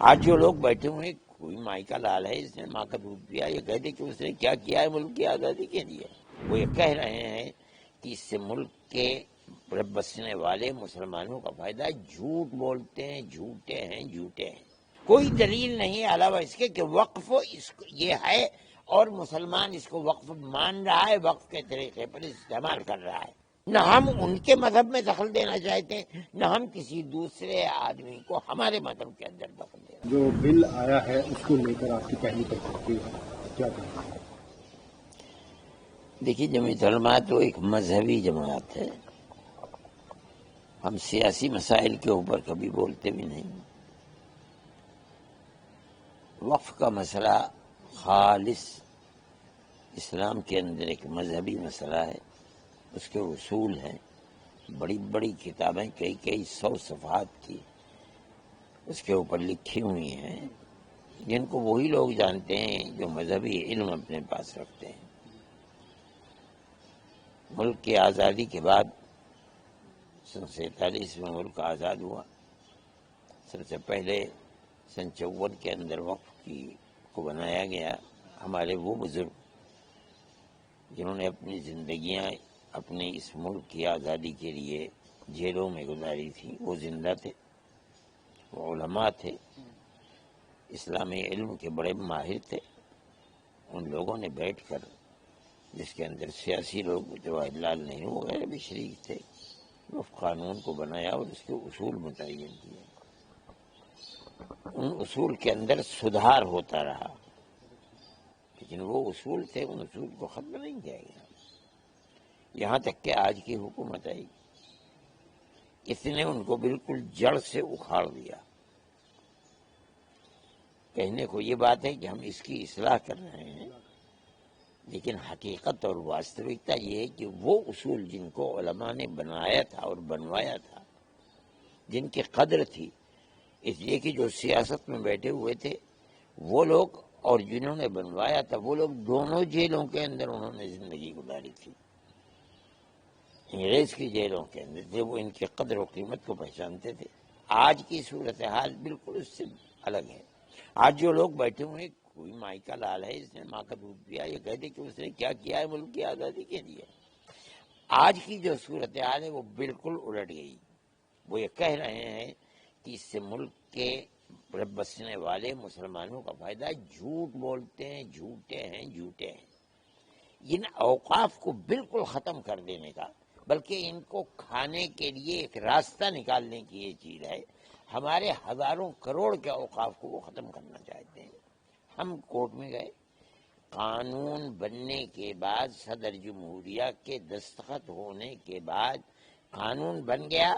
آج جو لوگ بیٹھے ہوئے ہیں، کوئی مائی کا لال ہے، اس نے ماں کا دودھ پیا، یہ کہتے کہ اس نے کیا کیا ہے ملک کی آزادی کے لیے. وہ یہ کہہ رہے ہیں کہ اس سے ملک کے بسنے والے مسلمانوں کا فائدہ ہے. جھوٹ بولتے ہیں، جھوٹے ہیں، جھوٹے ہیں. کوئی دلیل نہیں ہے علاوہ اس کے کہ وقف یہ ہے اور مسلمان اس کو وقف مان رہا ہے، وقف کے طریقے پر استعمال کر رہا ہے. نہ ہم ان کے مذہب میں دخل دینا چاہتے ہیں، نہ ہم کسی دوسرے آدمی کو ہمارے مذہب کے اندر دخل دینا. جو بل آیا ہے اس کو لے کر آپ کی پہلی تجربہ کیا کہیں گے؟ دیکھیے، جمعیت علماء تو ایک مذہبی جماعت ہے. ہم سیاسی مسائل کے اوپر کبھی بولتے بھی نہیں. وقف کا مسئلہ خالص اسلام کے اندر ایک مذہبی مسئلہ ہے. اس کے اصول ہیں، بڑی بڑی کتابیں کئی 100 صفحات کی اس کے اوپر لکھی ہوئی ہیں، جن کو وہی لوگ جانتے ہیں جو مذہبی علم اپنے پاس رکھتے ہیں. ملک کی آزادی کے بعد 1947 میں ملک آزاد ہوا. سب سے پہلے 54 کے اندر وقف کو بنایا گیا. ہمارے وہ بزرگ جنہوں نے اپنی زندگیاں اپنے اس ملک کی آزادی کے لیے جیلوں میں گزاری تھی، وہ زندہ تھے، وہ علماء تھے، اسلامی علم کے بڑے ماہر تھے. ان لوگوں نے بیٹھ کر، جس کے اندر سیاسی لوگ جواہر لال نہرو وغیرہ بھی شریک تھے، وقف قانون کو بنایا اور اس کے اصول متعین کیے. ان اصول کے اندر سدھار ہوتا رہا، لیکن وہ اصول تھے، ان اصول کو ختم نہیں کیا گیا. یہاں تک کہ آج کی حکومت آئی، اس نے ان کو بالکل جڑ سے اکھاڑ دیا. کہنے کو یہ بات ہے کہ ہم اس کی اصلاح کر رہے ہیں، لیکن حقیقت اور واستوکتا یہ ہے کہ وہ اصول جن کو علماء نے بنایا تھا اور بنوایا تھا، جن کی قدر تھی، اس لیے کہ جو سیاست میں بیٹھے ہوئے تھے وہ لوگ اور جنہوں نے بنوایا تھا وہ لوگ دونوں جیلوں کے اندر انہوں نے زندگی گزاری تھی. انگریز کی جیلوں کے اندر تھے، وہ ان کی قدر و قیمت کو پہچانتے تھے. آج کی صورتحال بالکل اس سے الگ ہے. آج جو لوگ بیٹھے ہوئے ہیں، کوئی مائی کا لال ہے، اس نے ماں کا دودھ پیا، یہ کہتے کہ اس نے کیا کیا ہے ملک کی آزادی کے لیے. آج کی جو صورتحال ہے وہ بالکل الٹ گئی. وہ یہ کہہ رہے ہیں کہ اس سے ملک کے بسنے والے مسلمانوں کا فائدہ ہے. جھوٹ بولتے ہیں، جھوٹے ہیں، جھوٹے ہیں. ان اوقاف کو بالکل ختم کر دینے کا، بلکہ ان کو کھانے کے لیے ایک راستہ نکالنے کی یہ چیز ہے. ہمارے ہزاروں کروڑ کے اوقاف کو وہ ختم کرنا چاہتے ہیں. ہم کورٹ میں گئے، قانون بننے کے بعد، صدر جمہوریہ کے دستخط ہونے کے بعد قانون بن گیا.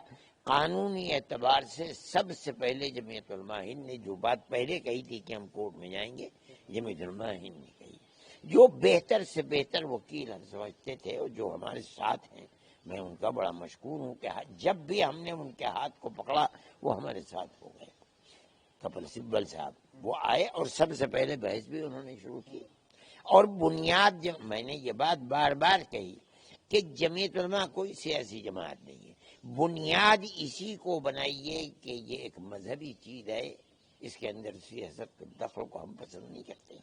قانونی اعتبار سے سب سے پہلے جمعیت علماء ہند نے جو بات پہلے کہی تھی کہ ہم کورٹ میں جائیں گے، جمعیت علماء ہند نے کہی. جو بہتر سے بہتر وکیل ہم سمجھتے تھے اور جو ہمارے ساتھ ہیں، میں ان کا بڑا مشکور ہوں کہ جب بھی ہم نے ان کے ہاتھ کو پکڑا وہ ہمارے ساتھ ہو گئے. کپل سبل صاحب وہ آئے اور سب سے پہلے بحث بھی انہوں نے شروع کی. اور بنیاد میں نے یہ بات بار بار کہی کہ جمعیت علماء کوئی سیاسی جماعت نہیں ہے. بنیاد اسی کو بنائیے کہ یہ ایک مذہبی چیز ہے، اس کے اندر سیاست کے دخل کو ہم پسند نہیں کرتے.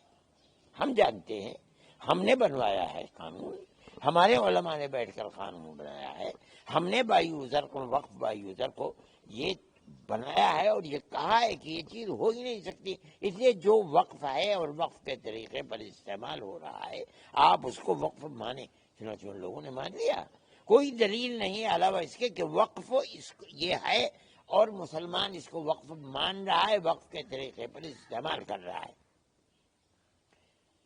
ہم جانتے ہیں، ہم نے بنوایا ہے قانون، ہمارے علماء نے بیٹھ کر قانون بنایا ہے. ہم نے بائی یوزر کو، وقف بائی یوزر کو یہ بنایا ہے اور یہ کہا ہے کہ یہ چیز ہو ہی نہیں سکتی. اس لیے جو وقف ہے اور وقف کے طریقے پر استعمال ہو رہا ہے، آپ اس کو وقف مانیں. چنانچہ ان لوگوں نے مان لیا. کوئی دلیل نہیں ہے علاوہ اس کے کہ وقف یہ ہے اور مسلمان اس کو وقف مان رہا ہے، وقف کے طریقے پر استعمال کر رہا ہے.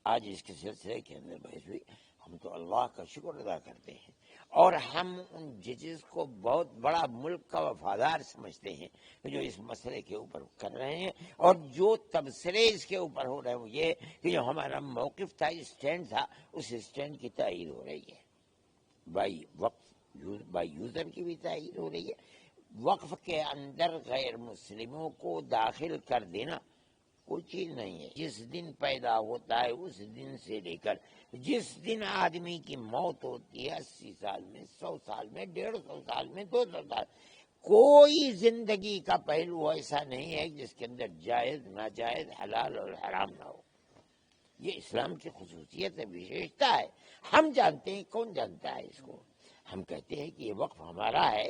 آج اس کے سلسلے کے اندر بحث ہوئی. ہم تو اللہ کا شکر ادا کرتے ہیں اور ہم ان ججز کو بہت بڑا ملک کا وفادار سمجھتے ہیں جو اس مسئلے کے اوپر کر رہے ہیں. اور جو تبصرے اس کے اوپر ہو رہے ہیں وہ یہ کہ جو ہمارا موقف تھا، اسٹینڈ تھا، اس اسٹینڈ کی تائید ہو رہی ہے. بائی وقف بائی یوزر کی بھی تائید ہو رہی ہے. وقف کے اندر غیر مسلموں کو داخل کر دینا کوئی چیز نہیں ہے. جس دن پیدا ہوتا ہے اس دن سے لے کر جس دن آدمی کی موت ہوتی ہے، 80 سال میں، 100 سال میں، 150 سال میں، 200 سال، کوئی زندگی کا پہلو ایسا نہیں ہے جس کے اندر جائز ناجائز حلال اور حرام نہ ہو. یہ اسلام کی خصوصیت ہے، وشیشتا ہے. ہم جانتے ہیں، کون جانتا ہے اس کو؟ ہم کہتے ہیں کہ یہ وقف ہمارا ہے،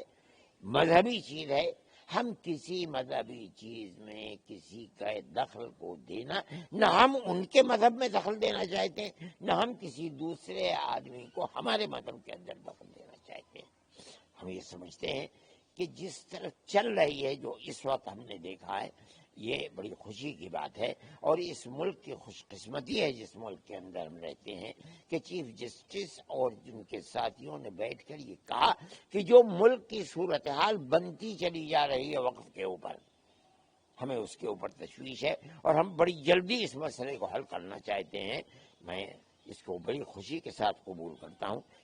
مذہبی چیز ہے. ہم کسی مذہبی چیز میں کسی کا دخل کو دینا، نہ ہم ان کے مذہب میں دخل دینا چاہتے ہیں، نہ ہم کسی دوسرے آدمی کو ہمارے مذہب کے اندر دخل دینا چاہتے ہیں. ہم یہ سمجھتے ہیں کہ جس طرح چل رہی ہے، جو اس وقت ہم نے دیکھا ہے، یہ بڑی خوشی کی بات ہے. اور اس ملک کی خوش قسمتی ہے جس ملک کے اندر ہم رہتے ہیں کہ چیف جسٹس اور جن کے ساتھیوں نے بیٹھ کر یہ کہا کہ جو ملک کی صورتحال بنتی چلی جا رہی ہے وقف کے اوپر، ہمیں اس کے اوپر تشویش ہے اور ہم بڑی جلدی اس مسئلے کو حل کرنا چاہتے ہیں. میں اس کو بڑی خوشی کے ساتھ قبول کرتا ہوں